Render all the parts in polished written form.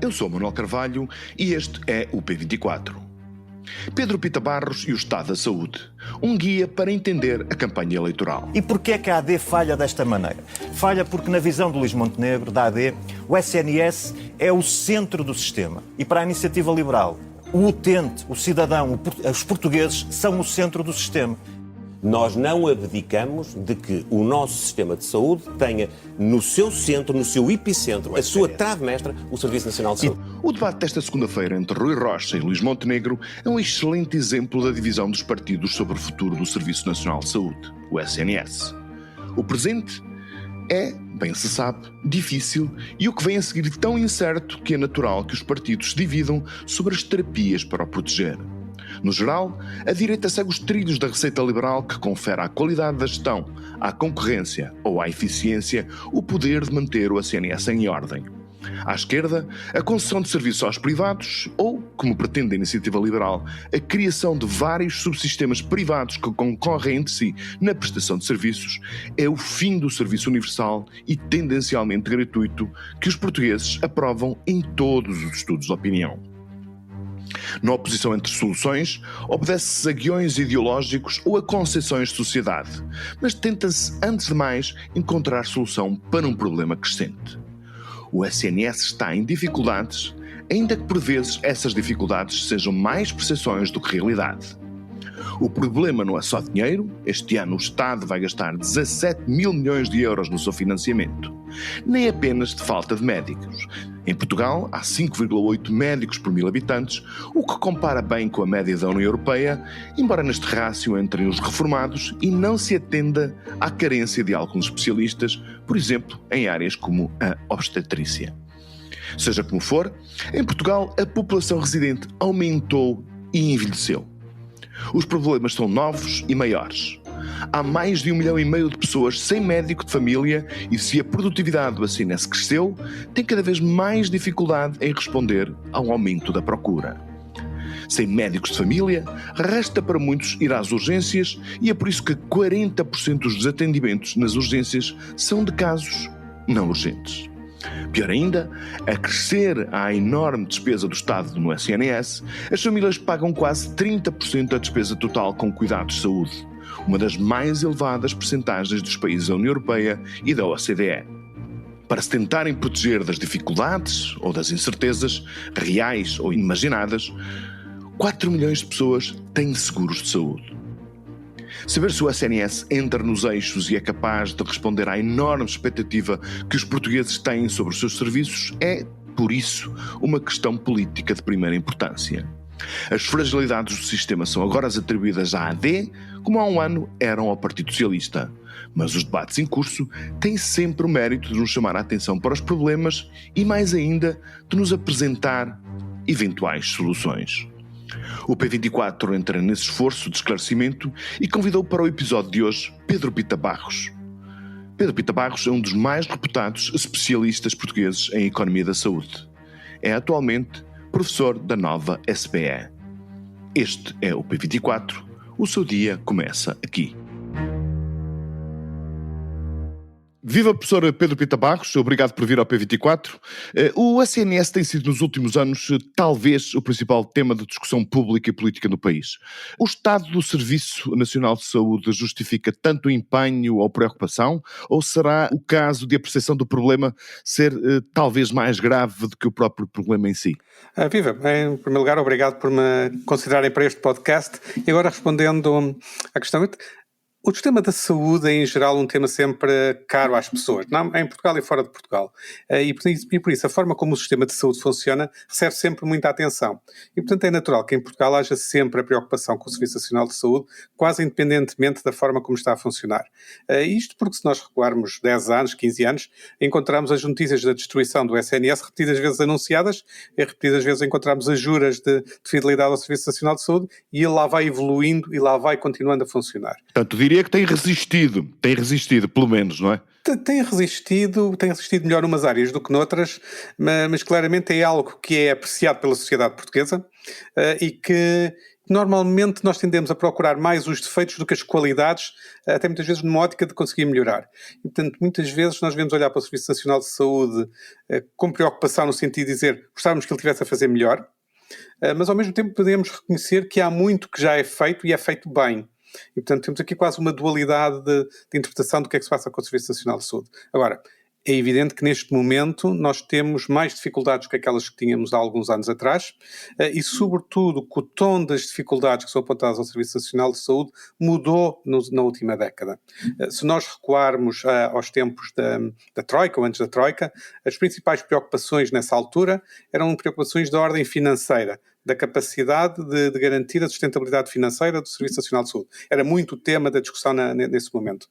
Eu sou Manuel Carvalho e este é o P24. Pedro Pita Barros e o Estado da Saúde. Um guia para entender a campanha eleitoral. E porquê é que a AD falha desta maneira? Falha porque, na visão de Luís Montenegro, da AD, o SNS é o centro do sistema. E para a Iniciativa Liberal, o utente, o cidadão, os portugueses são o centro do sistema. Nós não abdicamos de que o nosso sistema de saúde tenha no seu centro, no seu epicentro, a sua trave-mestra, o Serviço Nacional de Saúde. O debate desta segunda-feira entre Rui Rocha e Luís Montenegro é um excelente exemplo da divisão dos partidos sobre o futuro do Serviço Nacional de Saúde, o SNS. O presente é, bem se sabe, difícil e o que vem a seguir tão incerto que é natural que os partidos se dividam sobre as terapias para o proteger. No geral, a direita segue os trilhos da receita liberal que confere à qualidade da gestão, à concorrência ou à eficiência o poder de manter o SNS em ordem. À esquerda, a concessão de serviços aos privados ou, como pretende a Iniciativa Liberal, a criação de vários subsistemas privados que concorrem entre si na prestação de serviços é o fim do serviço universal e tendencialmente gratuito que os portugueses aprovam em todos os estudos de opinião. Na oposição entre soluções, obedece-se a guiões ideológicos ou a concepções de sociedade, mas tenta-se, antes de mais, encontrar solução para um problema crescente. O SNS está em dificuldades, ainda que por vezes essas dificuldades sejam mais percepções do que realidade. O problema não é só dinheiro. Este ano o Estado vai gastar 17 mil milhões de euros no seu financiamento. Nem apenas de falta de médicos. Em Portugal há 5,8 médicos por 1000 habitantes, o que compara bem com a média da União Europeia, embora neste rácio entrem os reformados e não se atenda à carência de alguns especialistas, por exemplo, em áreas como a obstetrícia. Seja como for, em Portugal a população residente aumentou e envelheceu. Os problemas são novos e maiores. Há mais de 1,5 milhão de pessoas sem médico de família e se a produtividade do SNS cresceu, tem cada vez mais dificuldade em responder ao aumento da procura. Sem médicos de família, resta para muitos ir às urgências e é por isso que 40% dos desatendimentos nas urgências são de casos não urgentes. Pior ainda, a crescer a enorme despesa do Estado no SNS, as famílias pagam quase 30% da despesa total com cuidados de saúde, uma das mais elevadas percentagens dos países da União Europeia e da OCDE. Para se tentarem proteger das dificuldades ou das incertezas, reais ou imaginadas, 4 milhões de pessoas têm seguros de saúde. Saber se o SNS entra nos eixos e é capaz de responder à enorme expectativa que os portugueses têm sobre os seus serviços é, por isso, uma questão política de primeira importância. As fragilidades do sistema são agora atribuídas à AD, como há um ano eram ao Partido Socialista. Mas os debates em curso têm sempre o mérito de nos chamar a atenção para os problemas e, mais ainda, de nos apresentar eventuais soluções. O P24 entra nesse esforço de esclarecimento e convidou para o episódio de hoje Pedro Pita Barros. Pedro Pita Barros é um dos mais reputados especialistas portugueses em economia da saúde. É atualmente professor da nova SBE. Este é o P24. O seu dia começa aqui. Viva, professor Pedro Pita Barros, obrigado por vir ao P24. O SNS tem sido nos últimos anos talvez o principal tema de discussão pública e política no país. O estado do Serviço Nacional de Saúde justifica tanto empenho ou preocupação, ou será o caso de a percepção do problema ser talvez mais grave do que o próprio problema em si? Viva, em primeiro lugar, obrigado por me considerarem para este podcast. E agora respondendo à questão... O sistema da saúde é, em geral, um tema sempre caro às pessoas, não, em Portugal e fora de Portugal. E por isso, a forma como o sistema de saúde funciona recebe sempre muita atenção. E, portanto, é natural que em Portugal haja sempre a preocupação com o Serviço Nacional de Saúde, quase independentemente da forma como está a funcionar. Isto porque, se nós recuarmos 10 anos, 15 anos, encontramos as notícias da destruição do SNS repetidas vezes anunciadas, e repetidas vezes encontramos as juras de fidelidade ao Serviço Nacional de Saúde, e ele lá vai evoluindo e lá vai continuando a funcionar. Portanto, diria que tem resistido, pelo menos, não é? Tem resistido melhor numas áreas do que noutras, mas claramente é algo que é apreciado pela sociedade portuguesa e que normalmente nós tendemos a procurar mais os defeitos do que as qualidades, até muitas vezes numa ótica de conseguir melhorar. E, portanto, muitas vezes nós devemos olhar para o Serviço Nacional de Saúde com preocupação no sentido de dizer gostávamos que ele estivesse a fazer melhor, mas ao mesmo tempo podemos reconhecer que há muito que já é feito e é feito bem. E, portanto, temos aqui quase uma dualidade de interpretação do que é que se passa com o Serviço Nacional de Saúde. Agora, é evidente que neste momento nós temos mais dificuldades que aquelas que tínhamos há alguns anos atrás e, sobretudo, que o tom das dificuldades que são apontadas ao Serviço Nacional de Saúde mudou na última década. Se nós recuarmos aos tempos da Troika, ou antes da Troika, as principais preocupações nessa altura eram preocupações da ordem financeira, da capacidade de garantir a sustentabilidade financeira do Serviço Nacional de Saúde. Era muito o tema da discussão nesse momento.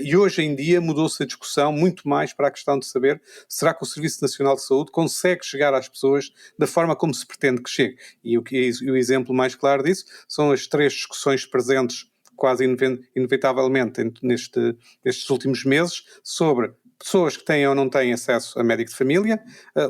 E hoje em dia mudou-se a discussão muito mais para a questão de saber será que o Serviço Nacional de Saúde consegue chegar às pessoas da forma como se pretende que chegue. E o exemplo mais claro disso são as 3 discussões presentes quase inevitavelmente nestes últimos meses sobre pessoas que têm ou não têm acesso a médico de família,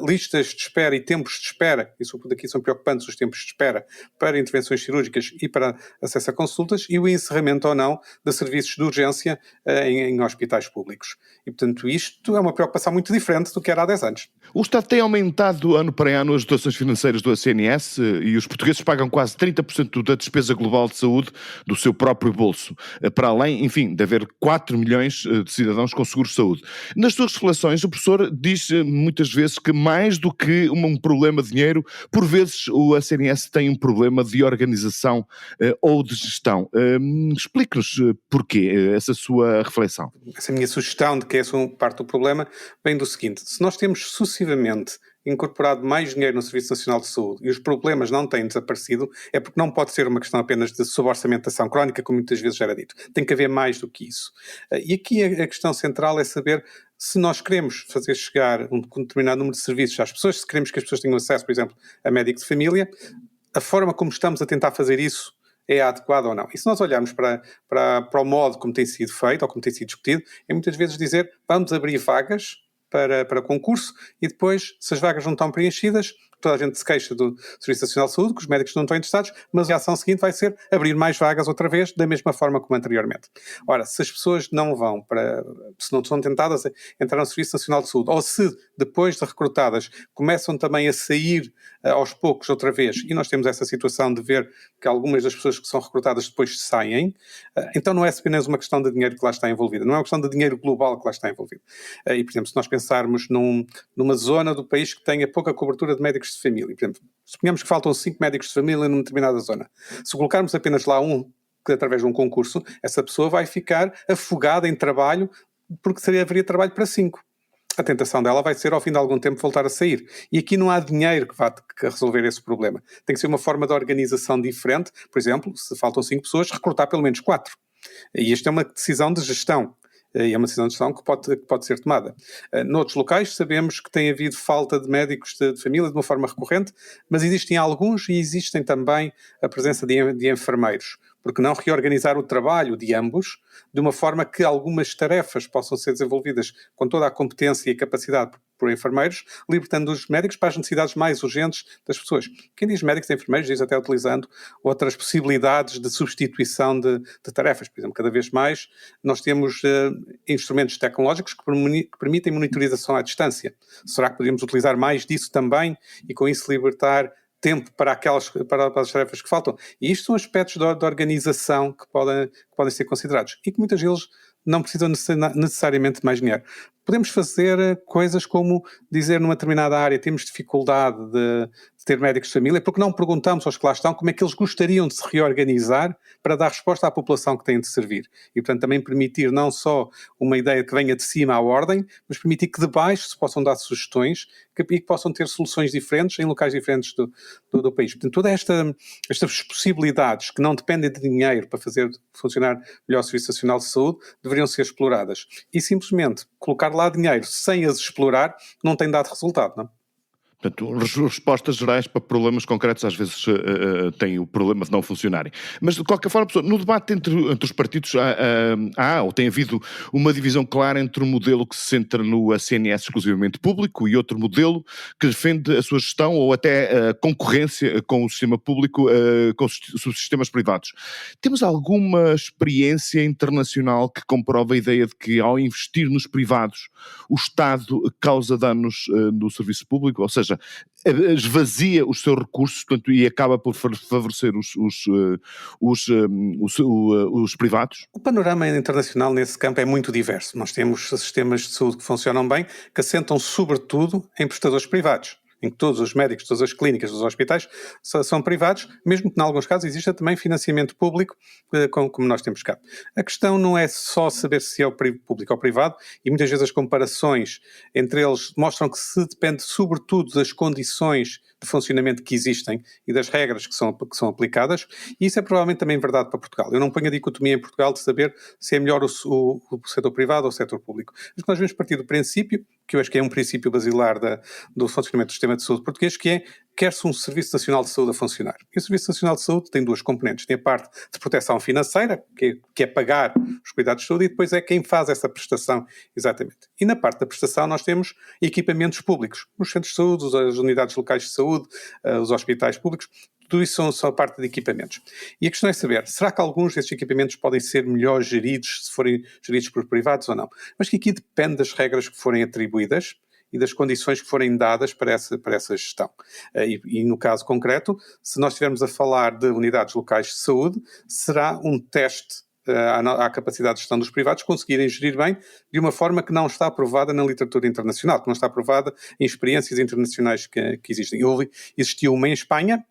listas de espera e tempos de espera, e sobretudo aqui são preocupantes os tempos de espera para intervenções cirúrgicas e para acesso a consultas, e o encerramento ou não de serviços de urgência em hospitais públicos. E, portanto, isto é uma preocupação muito diferente do que era há 10 anos. O Estado tem aumentado ano para ano as dotações financeiras do SNS e os portugueses pagam quase 30% da despesa global de saúde do seu próprio bolso, para além, enfim, de haver 4 milhões de cidadãos com seguro de saúde. Nas suas reflexões, o professor diz muitas vezes que mais do que um problema de dinheiro, por vezes o SNS tem um problema de organização ou de gestão. Explique-nos porquê essa sua reflexão. Essa minha sugestão de que essa parte do problema vem do seguinte: se nós temos sucessivamente incorporado mais dinheiro no Serviço Nacional de Saúde e os problemas não têm desaparecido, é porque não pode ser uma questão apenas de suborçamentação crónica, como muitas vezes já era dito. Tem que haver mais do que isso. E aqui a questão central é saber se nós queremos fazer chegar um determinado número de serviços às pessoas, se queremos que as pessoas tenham acesso, por exemplo, a médico de família, a forma como estamos a tentar fazer isso é adequada ou não. E se nós olharmos para o modo como tem sido feito ou como tem sido discutido, é muitas vezes dizer vamos abrir vagas para concurso e depois, se as vagas não estão preenchidas, toda a gente se queixa do Serviço Nacional de Saúde, que os médicos não estão interessados, mas a ação seguinte vai ser abrir mais vagas outra vez, da mesma forma como anteriormente. Ora, se as pessoas não vão se não são tentadas a entrar no Serviço Nacional de Saúde, ou se depois de recrutadas começam também a sair aos poucos outra vez, e nós temos essa situação de ver que algumas das pessoas que são recrutadas depois saem, então não é apenas uma questão de dinheiro que lá está envolvida, não é uma questão de dinheiro global que lá está envolvido. E, por exemplo, se nós pensarmos numa zona do país que tenha pouca cobertura de médicos de família, por exemplo, suponhamos que faltam 5 médicos de família numa determinada zona. Se colocarmos apenas lá um, que através de um concurso, essa pessoa vai ficar afogada em trabalho, porque haveria trabalho para 5. A tentação dela vai ser, ao fim de algum tempo, voltar a sair. E aqui não há dinheiro que vá resolver esse problema. Tem que ser uma forma de organização diferente. Por exemplo, se faltam 5 pessoas, recrutar pelo menos 4. E esta é uma decisão de gestão. E é uma decisão de gestão que pode ser tomada. Noutros locais sabemos que tem havido falta de médicos de família de uma forma recorrente, mas existem alguns e existem também a presença de enfermeiros. Porque não reorganizar o trabalho de ambos de uma forma que algumas tarefas possam ser desenvolvidas com toda a competência e capacidade por enfermeiros, libertando os médicos para as necessidades mais urgentes das pessoas. Quem diz médicos e enfermeiros diz até utilizando outras possibilidades de substituição de tarefas. Por exemplo, cada vez mais nós temos instrumentos tecnológicos que permitem monitorização à distância. Será que poderíamos utilizar mais disso também e com isso libertar tempo para as tarefas que faltam? E isto são aspectos de organização que podem ser considerados e que muitas vezes não precisam necessariamente de mais dinheiro. Podemos fazer coisas como dizer numa determinada área temos dificuldade de ter médicos de família, porque não perguntamos aos que lá estão como é que eles gostariam de se reorganizar para dar resposta à população que têm de servir. E, portanto, também permitir não só uma ideia que venha de cima à ordem, mas permitir que de baixo se possam dar sugestões e que possam ter soluções diferentes em locais diferentes do país. Portanto, todas estas possibilidades que não dependem de dinheiro para fazer funcionar melhor o Serviço Nacional de Saúde deveriam ser exploradas. E simplesmente colocar lá dinheiro sem as explorar não tem dado resultado, não? Portanto, respostas gerais para problemas concretos às vezes têm o problema de não funcionarem. Mas, de qualquer forma, no debate entre os partidos há ou tem havido uma divisão clara entre um modelo que se centra no SNS exclusivamente público e outro modelo que defende a sua gestão ou até a concorrência com o sistema público, com os subsistemas privados. Temos alguma experiência internacional que comprova a ideia de que, ao investir nos privados, o Estado causa danos no serviço público? Ou seja, esvazia os seus recursos, portanto, e acaba por favorecer os privados? O panorama internacional nesse campo é muito diverso. Nós temos sistemas de saúde que funcionam bem, que assentam sobretudo em prestadores privados, em que todos os médicos, todas as clínicas dos hospitais são privados, mesmo que em alguns casos exista também financiamento público, como nós temos cá. A questão não é só saber se é público ou privado, e muitas vezes as comparações entre eles mostram que se depende sobretudo das condições de funcionamento que existem e das regras que são aplicadas, e isso é provavelmente também verdade para Portugal. Eu não ponho a dicotomia em Portugal de saber se é melhor o setor privado ou o setor público. Mas nós vamos partir do princípio, que eu acho que é um princípio basilar do funcionamento do sistema de saúde português, que é: quer-se um Serviço Nacional de Saúde a funcionar. E o Serviço Nacional de Saúde tem duas componentes. Tem a parte de proteção financeira, que é pagar os cuidados de saúde, e depois é quem faz essa prestação, exatamente. E na parte da prestação nós temos equipamentos públicos. Os centros de saúde, as unidades locais de saúde, os hospitais públicos, tudo isso são só parte de equipamentos. E a questão é saber, será que alguns desses equipamentos podem ser melhor geridos se forem geridos por privados ou não? Mas que aqui depende das regras que forem atribuídas e das condições que forem dadas para essa gestão. E no caso concreto, se nós estivermos a falar de unidades locais de saúde, será um teste à capacidade de gestão dos privados conseguirem gerir bem de uma forma que não está aprovada na literatura internacional, que não está aprovada em experiências internacionais que existem. Existiu uma em Espanha,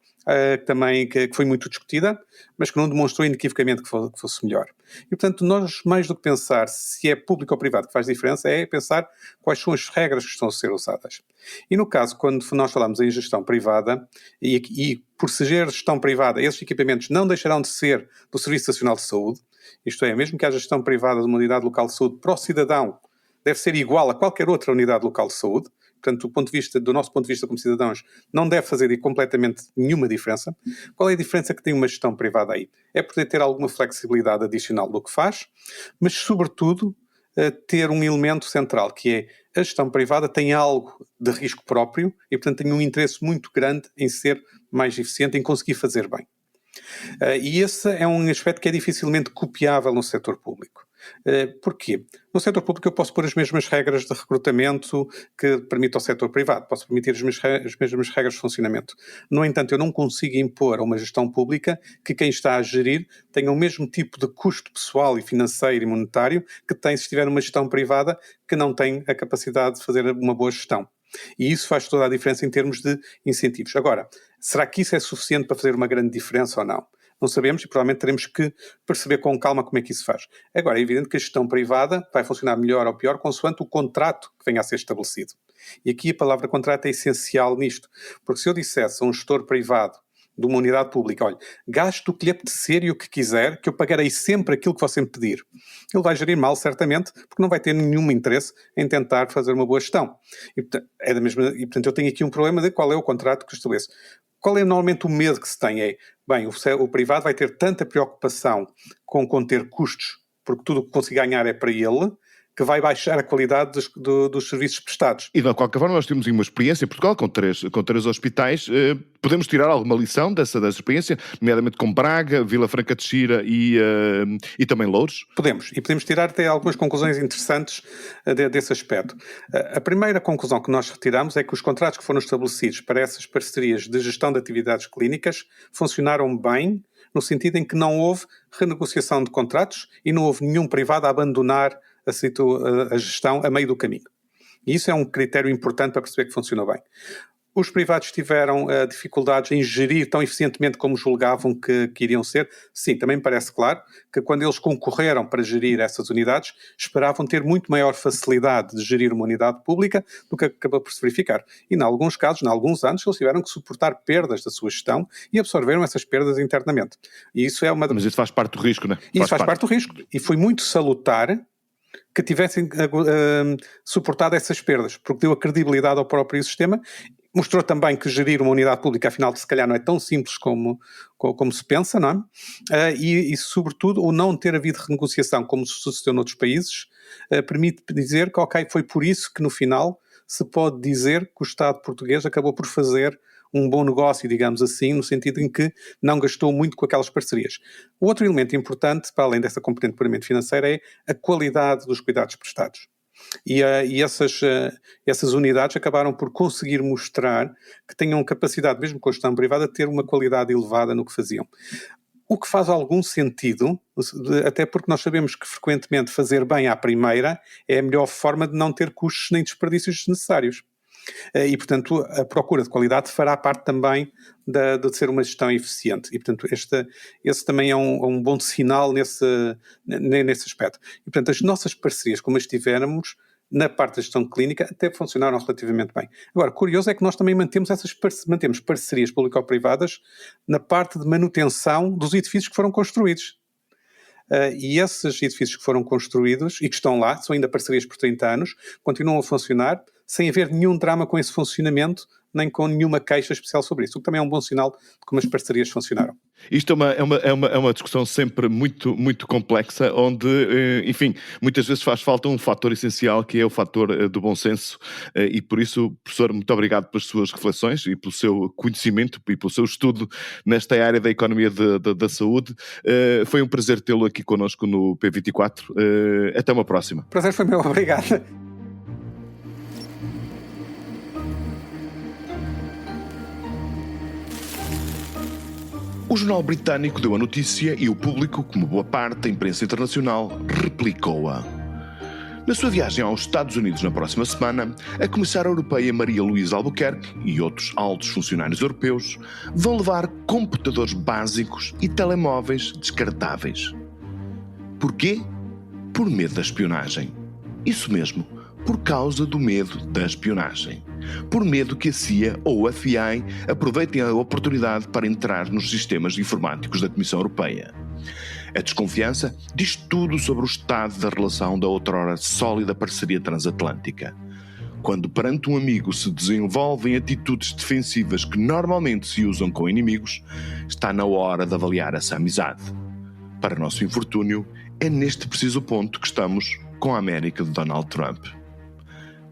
também que foi muito discutida, mas que não demonstrou inequivocamente que fosse melhor. E, portanto, nós, mais do que pensar se é público ou privado que faz diferença, é pensar quais são as regras que estão a ser usadas. E no caso, quando nós falamos em gestão privada, e por ser gestão privada, esses equipamentos não deixarão de ser do Serviço Nacional de Saúde, isto é, mesmo que haja gestão privada de uma unidade local de saúde, para o cidadão deve ser igual a qualquer outra unidade local de saúde. Portanto, do nosso ponto de vista como cidadãos, não deve fazer completamente nenhuma diferença. Qual é a diferença que tem uma gestão privada aí? É poder ter alguma flexibilidade adicional do que faz, mas, sobretudo, ter um elemento central, que é a gestão privada tem algo de risco próprio e, portanto, tem um interesse muito grande em ser mais eficiente, em conseguir fazer bem. E esse é um aspecto que é dificilmente copiável no setor público. Porquê? No setor público eu posso pôr as mesmas regras de recrutamento que permite ao setor privado, posso permitir as mesmas regras de funcionamento. No entanto, eu não consigo impor a uma gestão pública que quem está a gerir tenha o mesmo tipo de custo pessoal e financeiro e monetário que tem se estiver numa gestão privada que não tem a capacidade de fazer uma boa gestão. E isso faz toda a diferença em termos de incentivos. Agora, será que isso é suficiente para fazer uma grande diferença ou não? Não sabemos e provavelmente teremos que perceber com calma como é que isso faz. Agora, é evidente que a gestão privada vai funcionar melhor ou pior consoante o contrato que venha a ser estabelecido. E aqui a palavra contrato é essencial nisto. Porque se eu dissesse a um gestor privado de uma unidade pública, olha, gaste o que lhe apetecer e o que quiser, que eu pagarei sempre aquilo que você me pedir. Ele vai gerir mal, certamente, porque não vai ter nenhum interesse em tentar fazer uma boa gestão. E, portanto, eu tenho aqui um problema de qual é o contrato que estabeleço. Qual é normalmente o medo que se tem? É, bem, o privado vai ter tanta preocupação com conter custos, porque tudo o que consiga ganhar é para ele, que vai baixar a qualidade dos serviços prestados. E de qualquer forma nós temos uma experiência em Portugal com três hospitais. Podemos tirar alguma lição dessa experiência, nomeadamente com Braga, Vila Franca de Xira e também Louros? Podemos tirar até algumas conclusões interessantes desse aspecto. A primeira conclusão que nós retiramos é que os contratos que foram estabelecidos para essas parcerias de gestão de atividades clínicas funcionaram bem, no sentido em que não houve renegociação de contratos e não houve nenhum privado a abandonar a gestão a meio do caminho. E isso é um critério importante para perceber que funcionou bem. Os privados tiveram dificuldades em gerir tão eficientemente como julgavam que iriam ser? Sim, também me parece claro que quando eles concorreram para gerir essas unidades, esperavam ter muito maior facilidade de gerir uma unidade pública do que acabou por se verificar. E, em alguns casos, em alguns anos, eles tiveram que suportar perdas da sua gestão e absorveram essas perdas internamente. E isso é uma... Mas isso faz parte do risco, não é? Isso faz parte do risco. E foi muito salutar que tivessem suportado essas perdas, porque deu a credibilidade ao próprio sistema, Mostrou também que gerir uma unidade pública, afinal, se calhar não é tão simples como se pensa, não é? E, sobretudo, o não ter havido renegociação, como sucedeu noutros países, permite dizer que, ok, foi por isso que, no final, se pode dizer que o Estado português acabou por fazer um bom negócio, digamos assim, no sentido em que não gastou muito com aquelas parcerias. O outro elemento importante, para além dessa componente puramente financeira, é a qualidade dos cuidados prestados. E essas unidades acabaram por conseguir mostrar que tinham capacidade, mesmo com a gestão privada, de ter uma qualidade elevada no que faziam. O que faz algum sentido, até porque nós sabemos que frequentemente fazer bem à primeira é a melhor forma de não ter custos nem desperdícios desnecessários. E, portanto, a procura de qualidade fará parte também de ser uma gestão eficiente. E, portanto, esse também é um bom sinal nesse aspecto. E, portanto, as nossas parcerias, como as tivemos, na parte da gestão clínica, até funcionaram relativamente bem. Agora, curioso é que nós também mantemos parcerias público-privadas na parte de manutenção dos edifícios que foram construídos. E esses edifícios que foram construídos e que estão lá, são ainda parcerias por 30 anos, continuam a funcionar sem haver nenhum drama com esse funcionamento, nem com nenhuma queixa especial sobre isso, o que também é um bom sinal de como as parcerias funcionaram. Isto é uma discussão sempre muito, muito complexa, onde, enfim, muitas vezes faz falta um fator essencial, que é o fator do bom senso, e por isso, professor, muito obrigado pelas suas reflexões e pelo seu conhecimento e pelo seu estudo nesta área da economia da saúde. Foi um prazer tê-lo aqui connosco no P24. Até uma próxima. O prazer foi meu, obrigado. O jornal britânico deu a notícia e o público, como boa parte da imprensa internacional, replicou-a. Na sua viagem aos Estados Unidos na próxima semana, a Comissária Europeia Maria Luísa Albuquerque e outros altos funcionários europeus vão levar computadores básicos e telemóveis descartáveis. Porquê? Por medo da espionagem. Isso mesmo, por causa do medo da espionagem. Por medo que a CIA ou a FBI aproveitem a oportunidade para entrar nos sistemas informáticos da Comissão Europeia. A desconfiança diz tudo sobre o estado da relação da outrora sólida parceria transatlântica. Quando perante um amigo se desenvolvem atitudes defensivas que normalmente se usam com inimigos, está na hora de avaliar essa amizade. Para nosso infortúnio, é neste preciso ponto que estamos com a América de Donald Trump.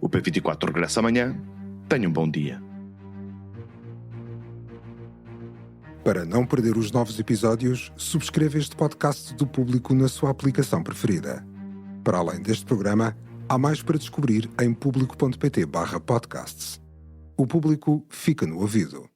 O P24 regressa amanhã. Tenha um bom dia. Para não perder os novos episódios, subscreva este podcast do Público na sua aplicação preferida. Para além deste programa, há mais para descobrir em público.pt/podcasts. O Público fica no ouvido.